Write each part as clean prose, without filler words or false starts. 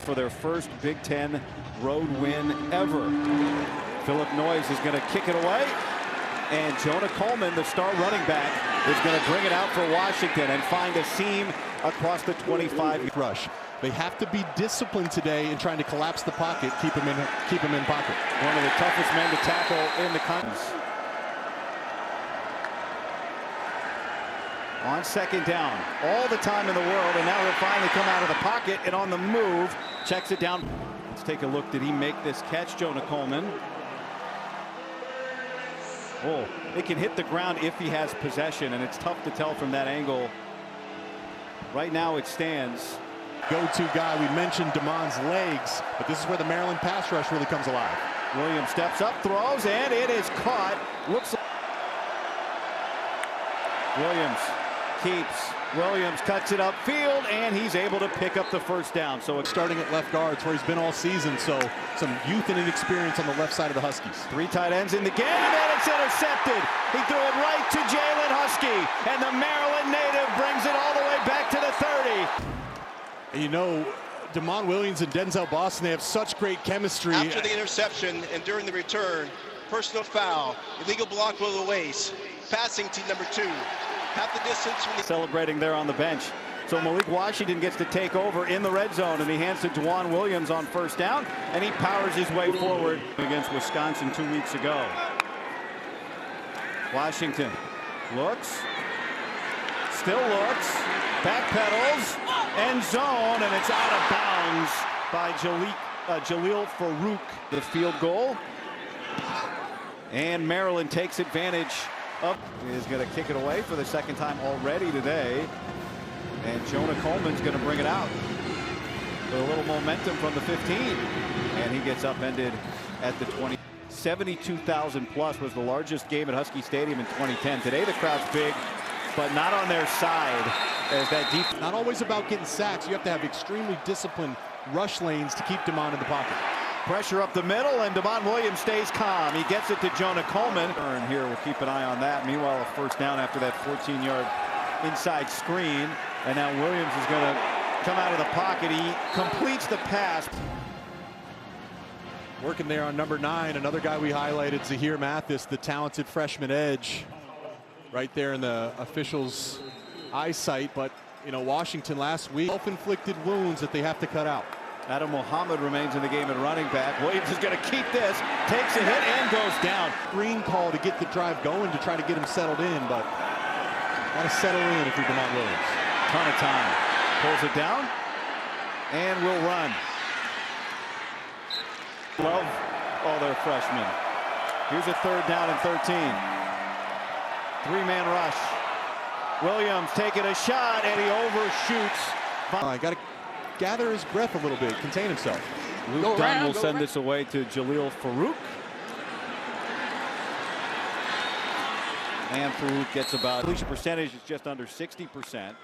for their first Big Ten road win ever. Philip Noyes is going to kick it away, and Jonah Coleman, the star running back, is going to bring it out for Washington and find a seam across the 25 rush. They have to be disciplined today in trying to collapse the pocket, keep him in pocket. One of the toughest men to tackle in the country. On second down, all the time in the world, and now he'll finally come out of the pocket and on the move, checks it down. Let's take a look. Did he make this catch, Jonah Coleman? Oh, it can hit the ground if he has possession, and it's tough to tell from that angle. Right now it stands. Go-to guy, we mentioned DeMond's legs, but this is where the Maryland pass rush really comes alive. Williams steps up, throws, and it is caught. Looks like Williams keeps. Williams cuts it upfield, and he's able to pick up the first down. So starting at left guard, where he's been all season, so some youth and inexperience on the left side of the Huskies. 3 tight ends in the game, and it's intercepted. He threw it right to Jalen Husky, and the Maryland native brings it all the way back to the 30. And you know, DeMond Williams and Denzel Boston, they have such great chemistry. After the interception and during the return, personal foul, illegal block below the waist, passing team number 2. Half the distance from the celebrating there on the bench. So Malik Washington gets to take over in the red zone, and he hands to Dwan Williams on first down, and he powers his way forward against Wisconsin 2 weeks ago. Washington looks, still looks, backpedals, end zone, and it's out of bounds by Jalil Farouk. The field goal, and Maryland takes advantage. Up is going to kick it away for the second time already today, and Jonah Coleman's going to bring it out with a little momentum from the 15, and he gets upended at the 20. 72,000 plus was the largest game at Husky Stadium in 2010. Today the crowd's big, but not on their side, as that deep. Not always about getting sacks. You have to have extremely disciplined rush lanes to keep DeMond in the pocket. Pressure up the middle, and DeMond Williams stays calm. He gets it to Jonah Coleman. And here, we'll keep an eye on that. Meanwhile, a first down after that 14-yard inside screen. And now Williams is going to come out of the pocket. He completes the pass. Working there on number 9, another guy we highlighted, Zahir Mathis, the talented freshman edge. Right there in the officials' eyesight. But, you know, Washington last week, self-inflicted wounds that they have to cut out. Adam Muhammad remains in the game at running back. Williams is going to keep this, takes a hit, and goes down. Green call to get the drive going to try to get him settled in, but got to settle in if you're DeMond Williams. Ton of time. Pulls it down, and will run. Love all their freshmen. Here's a third down and 13. 3-man rush. Williams taking a shot, and he overshoots. I got to gather his breath a little bit, contain himself. Luke Dunn will send this away to Jalil Farouk. And Farouk gets about, completion percentage is just under 60%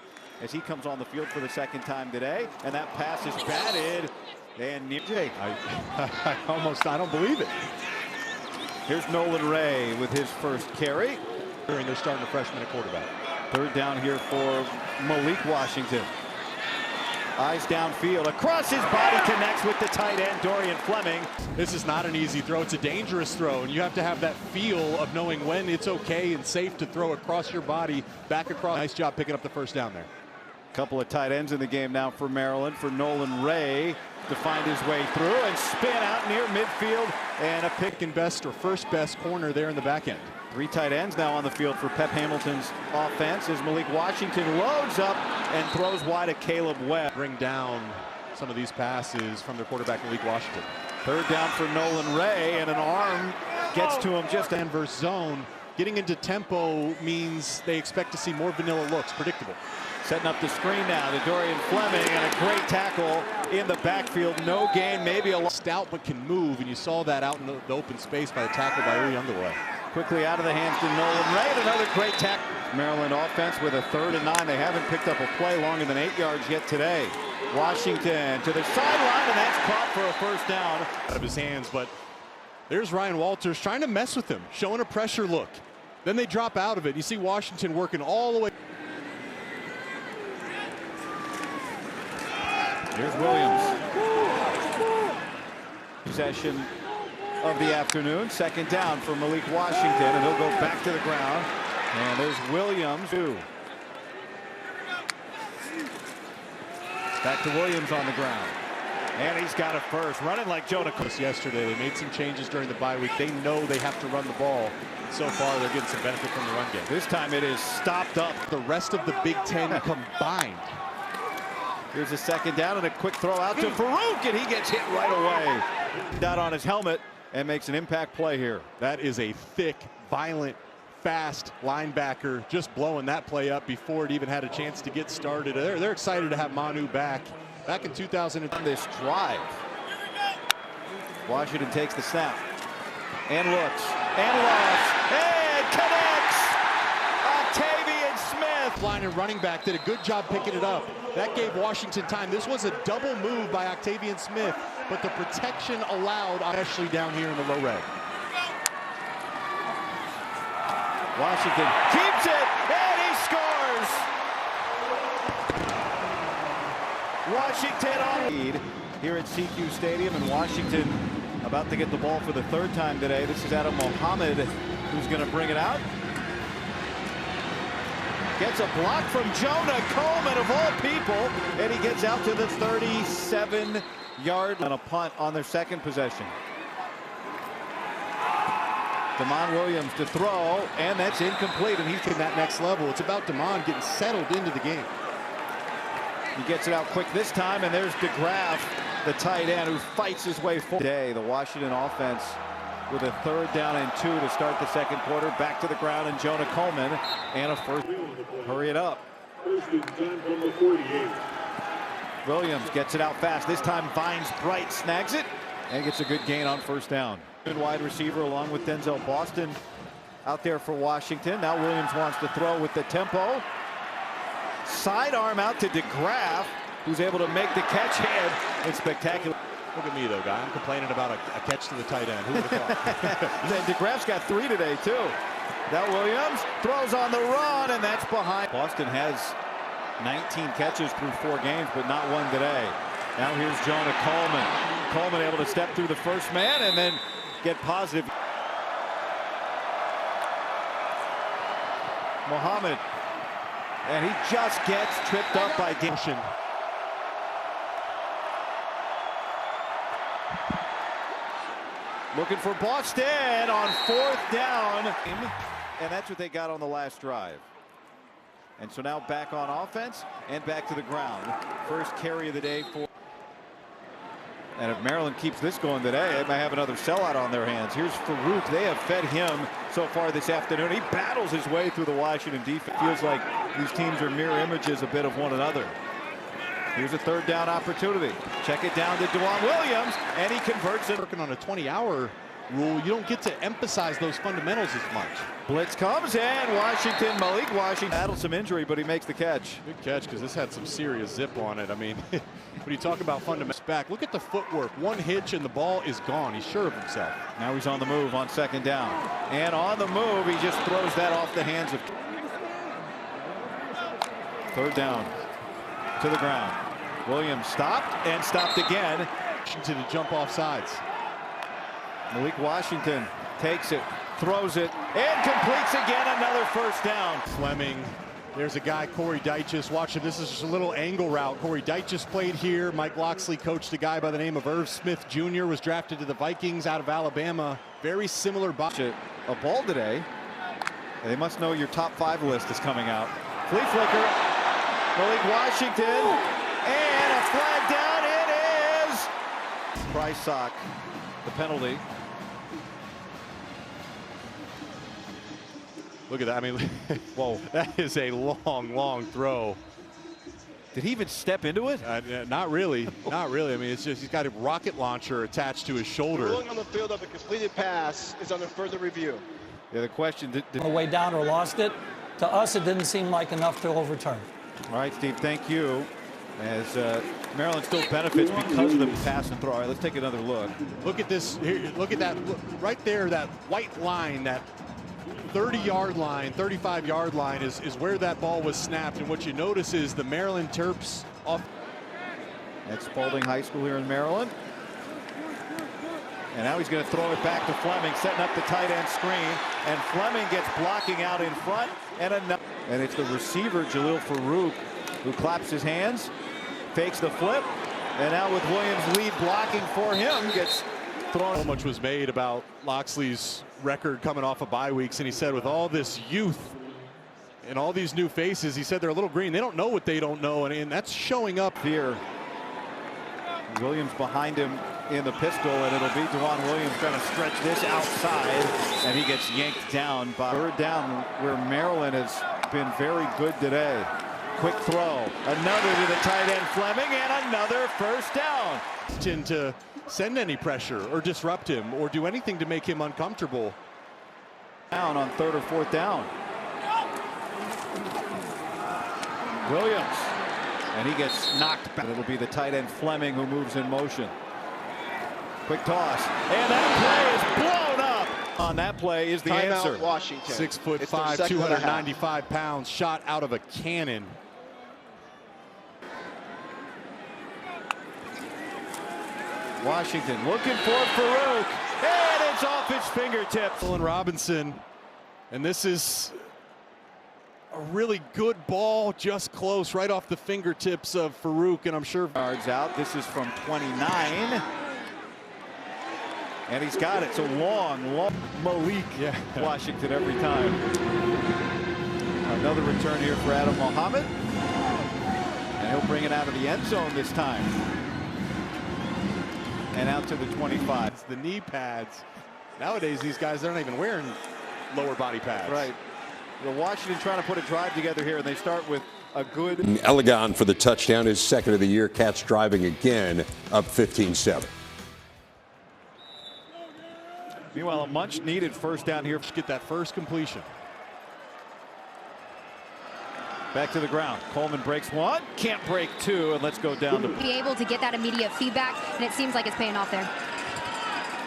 as he comes on the field for the second time today. And that pass is batted. And I don't believe it. Here's Nolan Ray with his first carry. And they're starting a freshman at quarterback. Third down here for Malik Washington. Eyes downfield, across his body, connects with the tight end, Dorian Fleming. This is not an easy throw. It's a dangerous throw, and you have to have that feel of knowing when it's okay and safe to throw across your body, back across. Nice job picking up the first down there. Couple of tight ends in the game now for Maryland, for Nolan Ray to find his way through and spin out near midfield, and a pick and best or first best corner there in the back end. 3 tight ends now on the field for Pep Hamilton's offense as Malik Washington loads up and throws wide at Caleb Webb. Bring down some of these passes from their quarterback, Malik Washington. Third down for Nolan Ray, and an arm gets to him just in versus zone. Getting into tempo means they expect to see more vanilla looks, predictable. Setting up the screen now to Dorian Fleming, and a great tackle in the backfield. No gain, maybe a stout, but can move, and you saw that out in the open space by the tackle by Uri Underwood. Quickly out of the hands to Nolan Ray, and another great tackle. Maryland offense with a 3rd and 9. They haven't picked up a play longer than 8 yards yet today. Washington to the sideline, and that's caught for a first down. Out of his hands, but there's Ryan Walters trying to mess with him, showing a pressure look. Then they drop out of it. You see Washington working all the way. Here's Williams. possession of the afternoon. Second down for Malik Washington, and he'll go back to the ground. And there's Williams. Back to Williams on the ground. And he's got a first, running like Jonah. Yesterday, they made some changes during the bye week. They know they have to run the ball. So far, they're getting some benefit from the run game. This time it is stopped up. The rest of the Big Ten combined. Here's a second down and a quick throw out to Farouk, and he gets hit right away. Down on his helmet and makes an impact play here. That is a thick, violent, fast linebacker, just blowing that play up before it even had a chance to get started. They're excited to have Manu back. Back in 2000 on this drive. Washington takes the snap and looks and lofts and connects. Octavian Smith. Line and running back did a good job picking it up. That gave Washington time. This was a double move by Octavian Smith, but the protection allowed Ashley down here in the low red. Washington keeps it, and he scores. Washington on lead here at CQ Stadium, and Washington about to get the ball for the third time today. This is Adam Mohammed who's going to bring it out. Gets a block from Jonah Coleman of all people, and he gets out to the 37-yard line. On a punt on their second possession. Damon Williams to throw, and that's incomplete, and he's in that next level. It's about Damon getting settled into the game. He gets it out quick this time, and there's DeGraff, the tight end, who fights his way forward. Today, the Washington offense with a third down and 2 to start the second quarter. Back to the ground, and Jonah Coleman, and a first. Hurry it up. Williams gets it out fast. This time, Vines Bright snags it, and gets a good gain on first down. Good wide receiver along with Denzel Boston out there for Washington. Now Williams wants to throw with the tempo. Sidearm out to DeGraff, who's able to make the catch, and it's spectacular. Look at me, though, guy. I'm complaining about a catch to the tight end. Who would have thought? Then DeGraff's got 3 today, too. Now Williams throws on the run, and that's behind. Boston has 19 catches through 4 games, but not one today. Now here's Jonah Coleman. Coleman able to step through the first man and then get positive. Mohammed, and he just gets tripped up by Gimshin. Looking for Boston on 4th down, and that's what they got on the last drive. And so now back on offense and back to the ground. First carry of the day for. And if Maryland keeps this going today, they may have another sellout on their hands. Here's Farouk. They have fed him so far this afternoon. He battles his way through the Washington defense. Feels like these teams are mirror images a bit of one another. Here's a third down opportunity. Check it down to Dewan Williams, and he converts it. Working on a 20-hour rule, you don't get to emphasize those fundamentals as much. Blitz comes, and Malik Washington battled some injury, but he makes the catch. Good catch, because this had some serious zip on it. I mean, when you talk about fundamentals back, look at the footwork. One hitch and the ball is gone. He's sure of himself. Now he's on the move on second down. And on the move, he just throws that off the hands of. Third down to the ground. Williams stopped and stopped again. To the jump off sides. Malik Washington takes it, throws it, and completes again. Another first down. Fleming. There's a guy, Corey Dyches. Watch him. This is just a little angle route. Corey Dyches played here. Mike Locksley coached a guy by the name of Irv Smith Jr. Was drafted to the Vikings out of Alabama. Very similar. A ball today. They must know your top 5 list is coming out. Flea flicker. Malik Washington. And a flag down. It is. Price sock. The penalty. Look at that. I mean, whoa, that is a long throw. Did he even step into it? Not really. Not really. I mean, it's just he's got a rocket launcher attached to his shoulder. The ruling on the field of a completed pass is under further review. Yeah, the question. On the way down or lost it. To us, it didn't seem like enough to overturn. All right, Steve, thank you. As Maryland still benefits because of the pass and throw. All right, let's take another look. Look at this. Here, look at that. Look, right there, that white line, that 30-yard line, 35-yard line is where that ball was snapped. And what you notice is the Maryland Terps off. At Spalding High School here in Maryland. And now he's going to throw it back to Fleming, setting up the tight end screen. And Fleming gets blocking out in front. And it's the receiver, Jalil Farouk, who claps his hands, fakes the flip. And now with Williams lead blocking for him, gets thrown. So much was made about Loxley's record coming off of bye weeks. And he said with all this youth and all these new faces, he said they're a little green. They don't know what they don't know. And that's showing up here. Williams behind him in the pistol, and it'll be Dewan Williams trying to stretch this outside, and he gets yanked down by third down, where Maryland has been very good today. Quick throw, another to the tight end Fleming, and another first down. To send any pressure or disrupt him or do anything to make him uncomfortable. Down on third or fourth down. Williams, and he gets knocked back. It'll be the tight end Fleming who moves in motion. Quick toss, and that play is blown up. On that play is the Timeout, answer. Washington. 6'5", 295 pounds, shot out of a cannon. Washington looking for Farouk, and it's off his fingertips. And Robinson, and this is a really good ball, just close, right off the fingertips of Farouk, and I'm sure yards out. This is from 29. And he's got it. So long Malik. Yeah. Washington every time. Another return here for Adam Muhammad. And he'll bring it out of the end zone this time. And out to the 25. It's the knee pads. Nowadays, these guys aren't even wearing lower body pads. Right. Well, Washington trying to put a drive together here, and they start with a good. Elegon for the touchdown, his second of the year. Cats driving again, up 15-7. Meanwhile, a much needed first down here. Get that first completion. Back to the ground. Coleman breaks one, can't break two, and let's go down to. Be able to get that immediate feedback, and it seems like it's paying off there.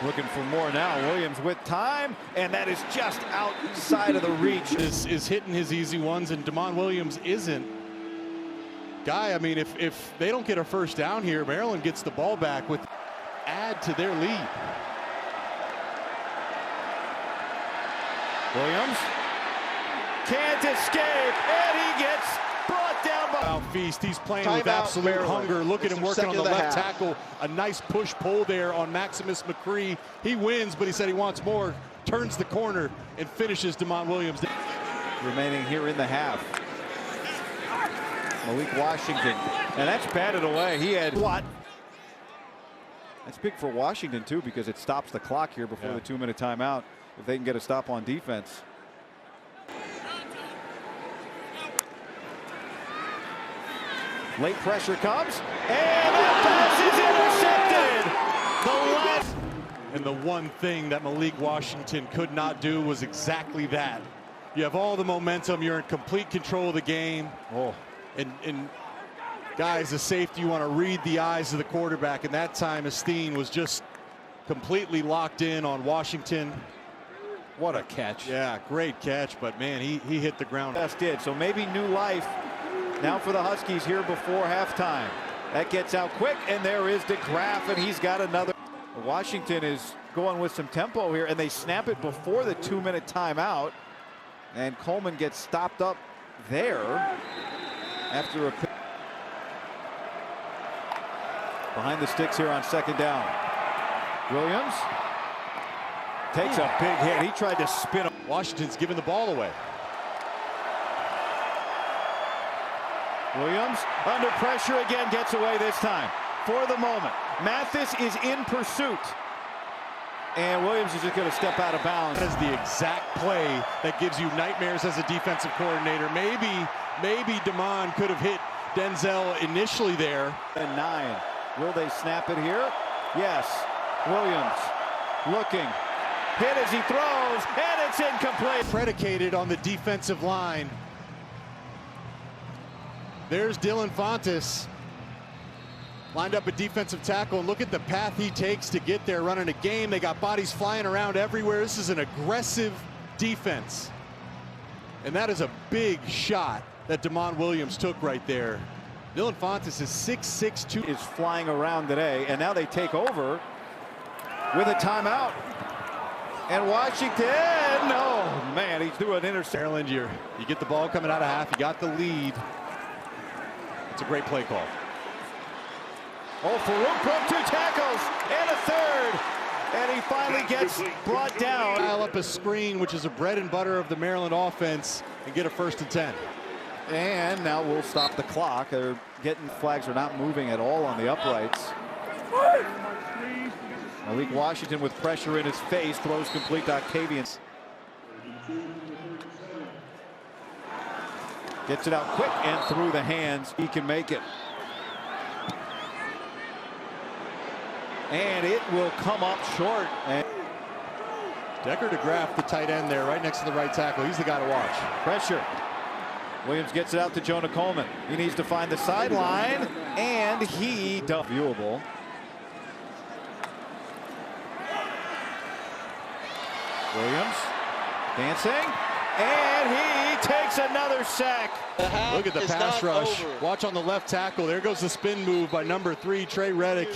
Looking for more now. Williams with time, and that is just outside of the reach. Is hitting his easy ones, and Demond Williams isn't. Guy, I mean, if they don't get a first down here, Maryland gets the ball back with add to their lead. Williams can't escape, and he gets brought down by Feast. He's playing Timeout, with absolute Maryland. hunger. Look at It's him their working on second the of the left half. tackle. A nice push pull there on Maximus McCree. He wins, but he said he wants more. Turns the corner and finishes Demond Williams. remaining here in the half. Malik Washington, and that's batted away. He had what? That's big for Washington too, because it stops the clock here before the 2-minute timeout. If they can get a stop on defense. Late pressure comes, and that pass is intercepted. And the one thing that Malik Washington could not do was exactly that. You have all the momentum, you're in complete control of the game. And guys, the safety, you want to read the eyes of the quarterback, and that time Esteen was just completely locked in on Washington. What a catch. Yeah, great catch, but man, he hit the ground. Best did. So maybe new life now for the Huskies here before halftime. That gets out quick, and there is DeGraff, and he's got another. Washington is going with some tempo here, and they snap it before the 2-minute timeout. And Coleman gets stopped up there after a behind the sticks here on second down. Williams takes a big hit. He tried to spin. Washington's giving the ball away. Williams under pressure again, gets away this time. For the moment, Mathis is in pursuit. And Williams is just going to step out of bounds. That is the exact play that gives you nightmares as a defensive coordinator. Maybe Demond could have hit Denzel initially there. And 9. Will they snap it here? Yes. Williams looking. Hit as he throws, and it's incomplete. Predicated on the defensive line. There's Dylan Fontes. Lined up a defensive tackle, and look at the path he takes to get there, running a game. They got bodies flying around everywhere. This is an aggressive defense. And that is a big shot that Demond Williams took right there. Dylan Fontes is 6'6", 2. Is flying around today, and now they take over with a timeout. And Washington, oh man, he threw an interception. Maryland, you get the ball coming out of half, you got the lead. It's a great play call. Oh, Farouk broke 2 tackles and a third. And he finally gets brought down. Dial up a screen, which is a bread and butter of the Maryland offense, and get a 1st and 10. And now we'll stop the clock. They're getting flags are not moving at all on the uprights. Malik Washington with pressure in his face throws complete to Octavian. Gets it out quick and through the hands. He can make it. And it will come up short. And Decker DeGraff, the tight end there, right next to the right tackle. He's the guy to watch. Pressure. Williams gets it out to Jonah Coleman. He needs to find the sideline, and he does. Viewable. Williams dancing, and he takes another sack. Look at the pass rush. Watch on the left tackle. There goes the spin move by number 3, Trey Reddick.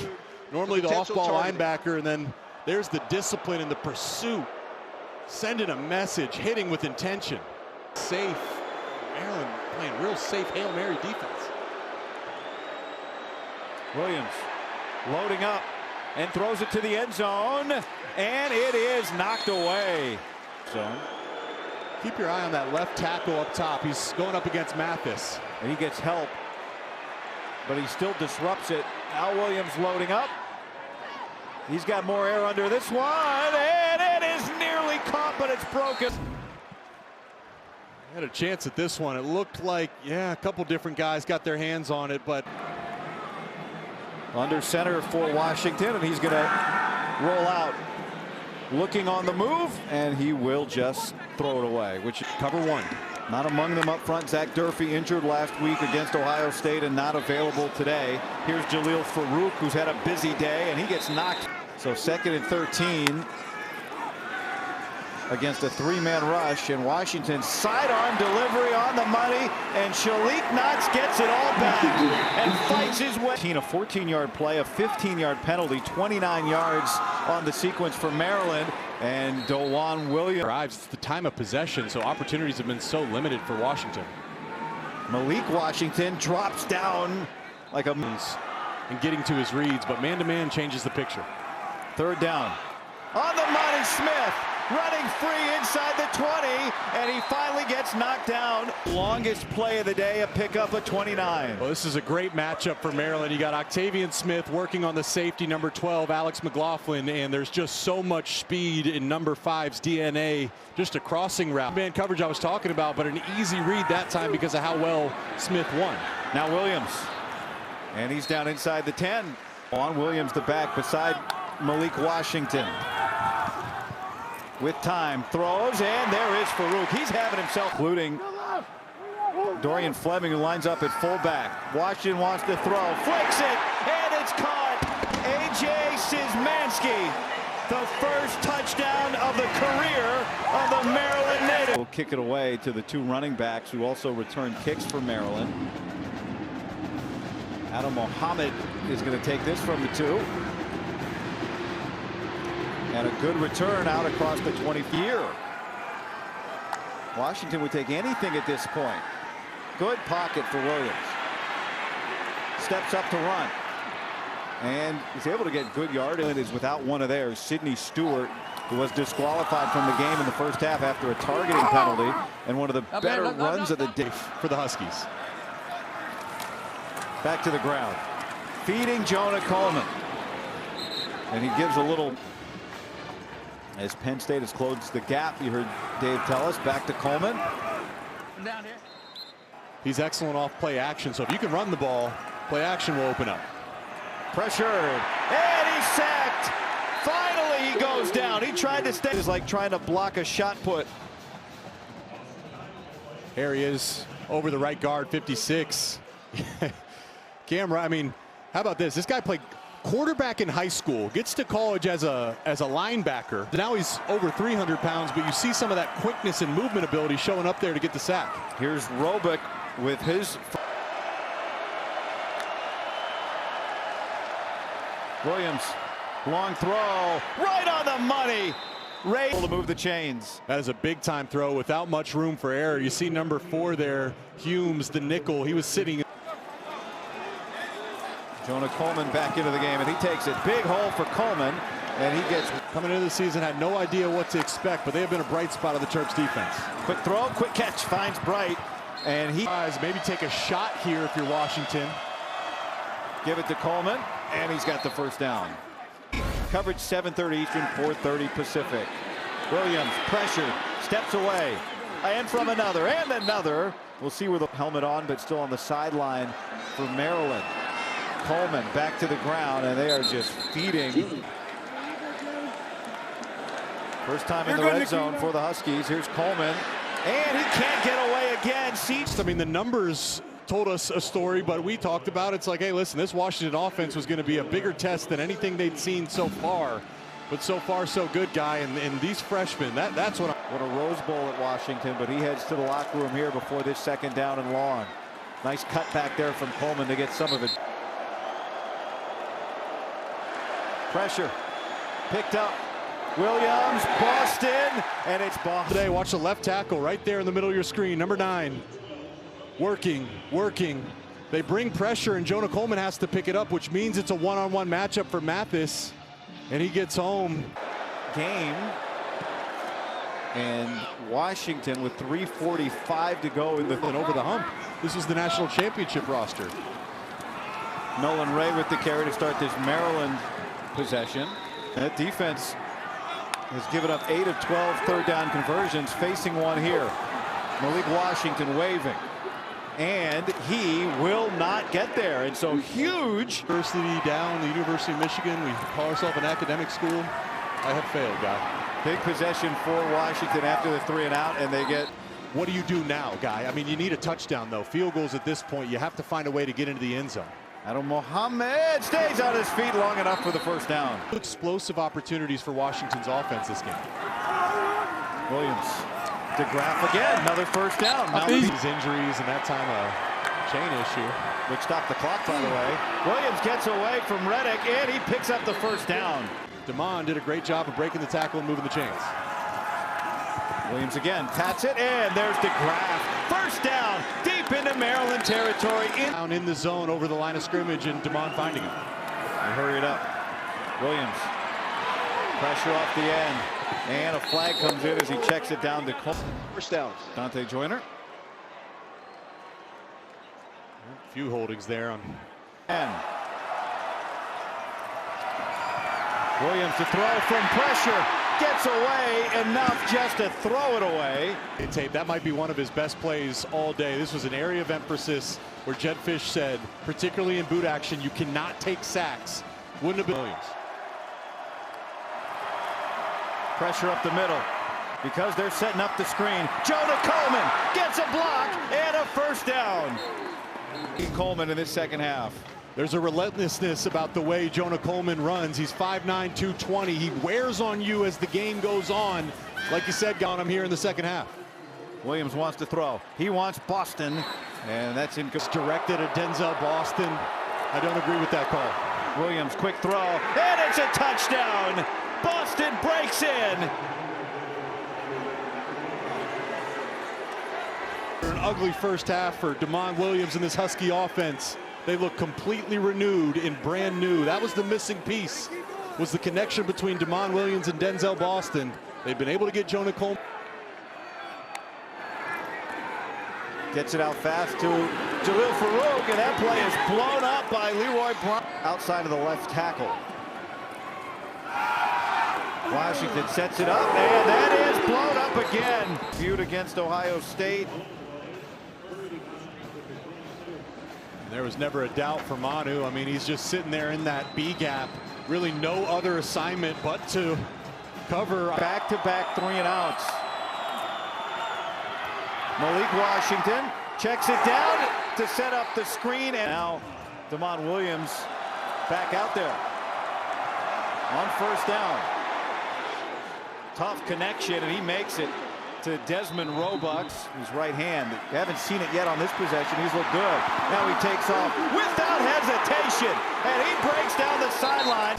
Normally the off-ball linebacker, and then there's the discipline and the pursuit. Sending a message, hitting with intention. Safe. Maryland playing real safe Hail Mary defense. Williams loading up and throws it to the end zone, and it is knocked away. Keep your eye on that left tackle up top. He's going up against Mathis. And he gets help, but he still disrupts it. Now Williams loading up. He's got more air under this one, and it is nearly caught, but it's broken. Had a chance at this one. It looked like, yeah, a couple different guys got their hands on it, but under center for Washington, and he's going to roll out. Looking on the move, and he will just throw it away, which cover 1. Not among them up front. Zach Durfee injured last week against Ohio State and not available today. Here's Jalil Farouk, who's had a busy day, and he gets knocked. So 2nd and 13 against a 3-man rush, and Washington's sidearm delivery on the money, and Shalik Knox gets it all back and fights his way. A 14-yard play, a 15-yard penalty, 29 yards on the sequence for Maryland, and Dewan Williams drives. It's the time of possession, so opportunities have been so limited for Washington. Malik Washington drops down like a and getting to his reads, but man-to-man changes the picture. 3rd down. On the money, Smith running free inside the 20, and he finally gets knocked down. Longest play of the day, a pickup of 29. Well, this is a great matchup for Maryland. You got Octavian Smith working on the safety, number 12, Alex McLaughlin, and there's just so much speed in number 5's DNA. Just a crossing route. Man coverage I was talking about, but an easy read that time because of how well Smith won. Now Williams, and he's down inside the 10. On Williams, the back beside Malik Washington. With time, throws, and there is Farouk. He's having himself, including Dorian Fleming, who lines up at fullback. Washington wants to throw, flicks it, and it's caught. A.J. Szymanski, the first touchdown of the career of the Maryland native. We'll kick it away to the 2 running backs who also return kicks for Maryland. Adam Mohammed is going to take this from the 2. And a good return out across the 20-year. Washington would take anything at this point. Good pocket for Williams. Steps up to run. And he's able to get good yardage. And is without one of theirs. Sidney Stewart, who was disqualified from the game in the first half after a targeting penalty. And one of the better runs of the day for the Huskies. Back to the ground. Feeding Jonah Coleman. And he gives a little... As Penn State has closed the gap, you heard Dave tell us. Back to Coleman. Down here. He's excellent off play action, so if you can run the ball, play action will open up. Pressured, and he's sacked. Finally, he goes down. He tried to stay. It's like trying to block a shot put. Here he is over the right guard, 56. Camera, I mean, how about this? This guy played quarterback in high school, gets to college as a linebacker. Now he's over 300 pounds, but you see some of that quickness and movement ability showing up there to get the sack. Here's Robick with his... Williams Long throw, right on the money. Ray able to move the chains. That is a big time throw without much room for error. You see number 4 there, Humes, the nickel. He was sitting. Jonah Coleman back into the game, and he takes it. Big hole for Coleman, and he gets. Coming into the season, had no idea what to expect, but they have been a bright spot of the Terps defense. Quick throw, quick catch, finds Bright, and he maybe take a shot here if you're Washington. give it to Coleman, and he's got the first down. Coverage 7:30 Eastern, 4:30 Pacific. Williams, pressure, steps away, and from another, and another. We'll see where the helmet on, but still on the sideline for Maryland. Coleman back to the ground, and they are just feeding. First time in the red zone for the Huskies. Here's Coleman, and he can't get away again. I mean, the numbers told us a story, but we talked about it's like, hey, listen, this Washington offense was going to be a bigger test than anything they'd seen so far. But so far, so good, Guy. And these freshmen, that's what. What a Rose Bowl at Washington, but he heads to the locker room here before this second down and long. Nice cut back there from Coleman to get some of it. Pressure picked up. Williams, Boston, and it's Boston. Today, watch the left tackle right there in the middle of your screen, number 9. Working. They bring pressure, and Jonah Coleman has to pick it up, which means it's a one-on-one matchup for Mathis, and he gets home. Game, and Washington with 3:45 to go in the and over the hump. This is the national championship roster. Nolan Ray with the carry to start this Maryland possession. That defense has given up 8 of 12 third down conversions, facing one here. Malik Washington waving, and he will not get there, and so huge. University down, the University of Michigan. We call ourselves an academic school. I have failed, Guy. Big possession for Washington after the 3 and out, and they get. What do you do now, Guy? I mean, you need a touchdown, though. Field goals at this point, you have to find a way to get into the end zone. Adam Mohammed stays on his feet long enough for the first down. Explosive opportunities for Washington's offense this game. Williams, DeGraff again, another first down. Now these injuries and that time a chain issue. Which stopped the clock, by the way. Williams gets away from Reddick, and he picks up the first down. Damon did a great job of breaking the tackle and moving the chains. Williams again, pats it, and there's DeGraff. First down, deep into Maryland territory. Down in the zone over the line of scrimmage, and Damon finding him. They hurry it up. Williams, pressure off the end, and a flag comes in as he checks it down to Coleman. First down. Dante Joyner. A few holdings there on. And Williams to throw from pressure. Gets away enough just to throw it away. Tape, that might be one of his best plays all day. This was an area of emphasis where Jed Fish said, particularly in boot action, you cannot take sacks. Wouldn't have been. Williams. Pressure up the middle because they're setting up the screen. Jonah Coleman gets a block and a first down. Coleman in this second half. There's a relentlessness about the way Jonah Coleman runs. He's 5'9", 220. He wears on you as the game goes on. Like you said, got him here in the second half. Williams wants to throw. He wants Boston, and that's directed at Denzel Boston. I don't agree with that call. Williams, quick throw, and it's a touchdown. Boston breaks in. An ugly first half for Damon Williams and this Husky offense. They look completely renewed and brand new. That was the missing piece, was the connection between Damon Williams and Denzel Boston. They've been able to get Jonah Coleman. Gets it out fast to Jalil Farouk, and that play is blown up by Leroy Brown outside of the left tackle. Washington sets it up, and that is blown up again. Feud against Ohio State. There was never a doubt for Manu. I mean, he's just sitting there in that B gap. Really no other assignment but to cover. Back-to-back 3 and outs. Malik Washington checks it down to set up the screen, and now Damon Williams back out there on first down. Tough connection, and he makes it to Desmond Roebuck's, who's right hand. You haven't seen it yet on this possession. He's looked good. Now he takes off without hesitation, and he breaks down the sideline.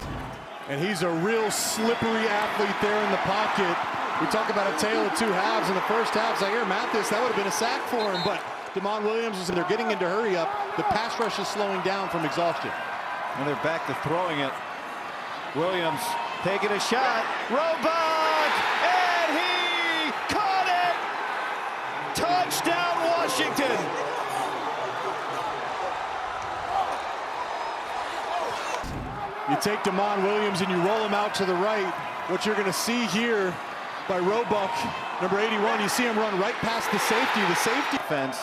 And he's a real slippery athlete there in the pocket. We talk about a tale of two halves. In the first half, Zaire Mathis, that would have been a sack for him, but Damon Williams, and they're getting into hurry up. The pass rush is slowing down from exhaustion. And they're back to throwing it. Williams taking a shot. Roebuck! And he caught it! Touchdown, Washington! You take Damon Williams and you roll him out to the right. What you're going to see here by Roebuck, number 81, you see him run right past the safety. The safety Defense.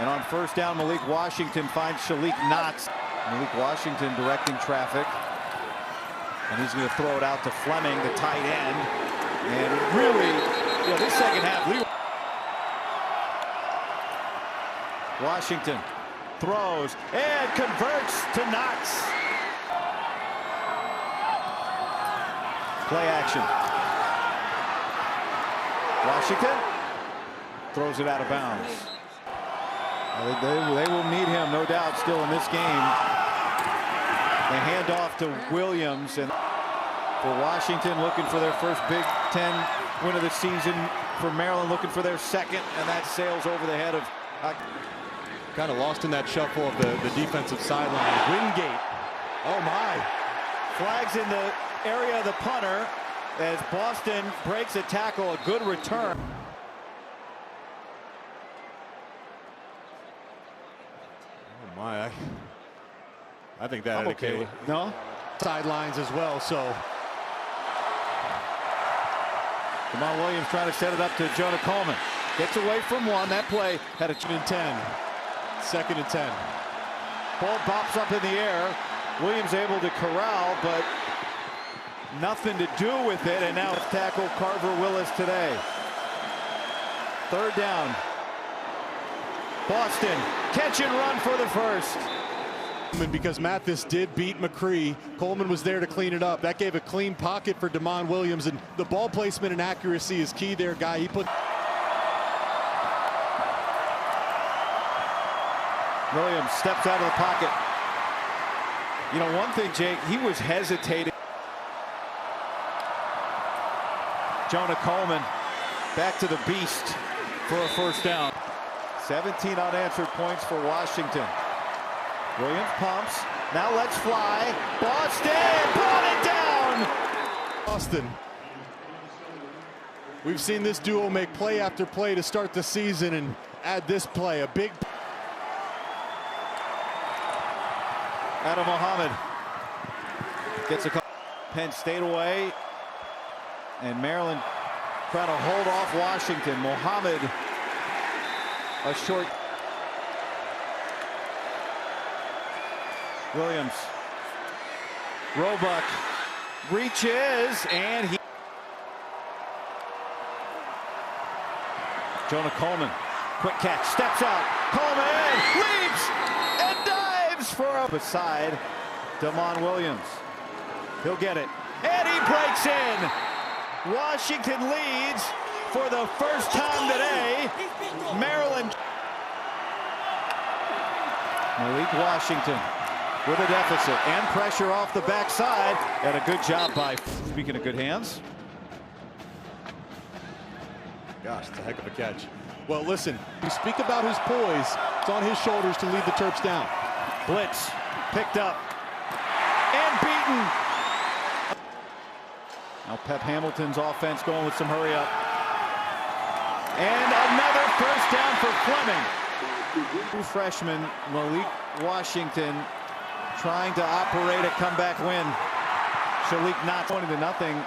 And on first down, Malik Washington finds Shalik Knox. Malik Washington directing traffic. And he's going to throw it out to Fleming, the tight end. And really, this second half, Washington throws and converts to Knox. Play action. Washington throws it out of bounds. They will need him, no doubt, still in this game. They hand off to Williams, and for Washington looking for their first Big Ten win of the season. For Maryland looking for their second, and that sails over the head of kind of lost in that shuffle of the defensive sideline. Wingate. Oh my. Flags in the area of the punter as Boston breaks a tackle. A good return. Oh my. I think that okay. No? Sidelines as well, so. Damon Williams trying to set it up to Jonah Coleman. Gets away from one. That play had a 10. Second and 10. Ball bops up in the air. Williams able to corral, but nothing to do with it. And now it's tackle Carver Willis today. Third down. Boston catch and run for the first. Because Mathis did beat McCree. Coleman was there to clean it up. That gave a clean pocket for Damon Williams, and the ball placement and accuracy is key there, guy. He put. Williams steps out of the pocket. You know, one thing, Jake, he was hesitating. Jonah Coleman back to the beast for a first down. 17 unanswered points for Washington. Williams pumps. Now let's fly. Boston brought it down. Boston. We've seen this duo make play after play to start the season, and add this play, a big. Adam Mohammed gets a couple. Penn State away, and Maryland trying to hold off Washington. Mohammed, a short. Williams. Roebuck reaches, and he. Jonah Coleman, quick catch, steps out. Coleman leaps and dives for a beside Damon Williams. He'll get it, and he breaks in. Washington leads for the first time today. Maryland. Malik Washington with a deficit and pressure off the backside, and a good job by, speaking of good hands. Gosh, it's a heck of a catch. Well, listen, we speak about his poise. It's on his shoulders to lead the Terps down. Blitz picked up and beaten. Now Pep Hamilton's offense going with some hurry up. And another first down for Fleming. Two freshman Malik Washington trying to operate a comeback win. Shalik Knox 20-0.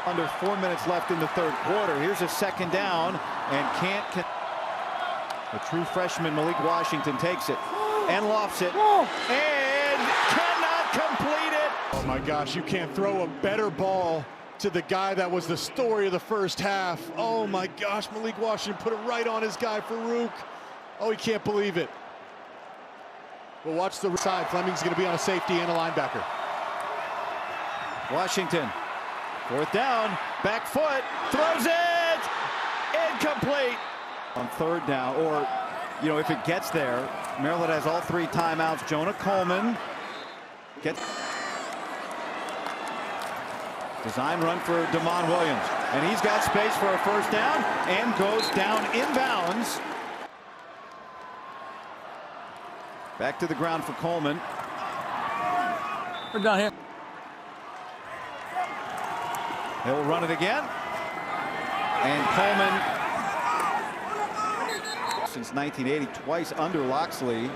Under 4 minutes left in the third quarter. Here's a second down, and the true freshman Malik Washington takes it and lofts it and cannot complete it. Oh my gosh, you can't throw a better ball to the guy that was the story of the first half. Oh my gosh, Malik Washington put it right on his guy, Farouk. Oh, he can't believe it. Well, watch the side. Fleming's going to be on a safety and a linebacker. Washington, fourth down, back foot, throws it, incomplete. On third down, or, you know, if it gets there, Maryland has all three timeouts. Jonah Coleman gets. Design run for Damon Williams. And he's got space for a first down and goes down inbounds. Back to the ground for Coleman. We're down here. He'll run it again. And Coleman, since 1980, twice under Loxley.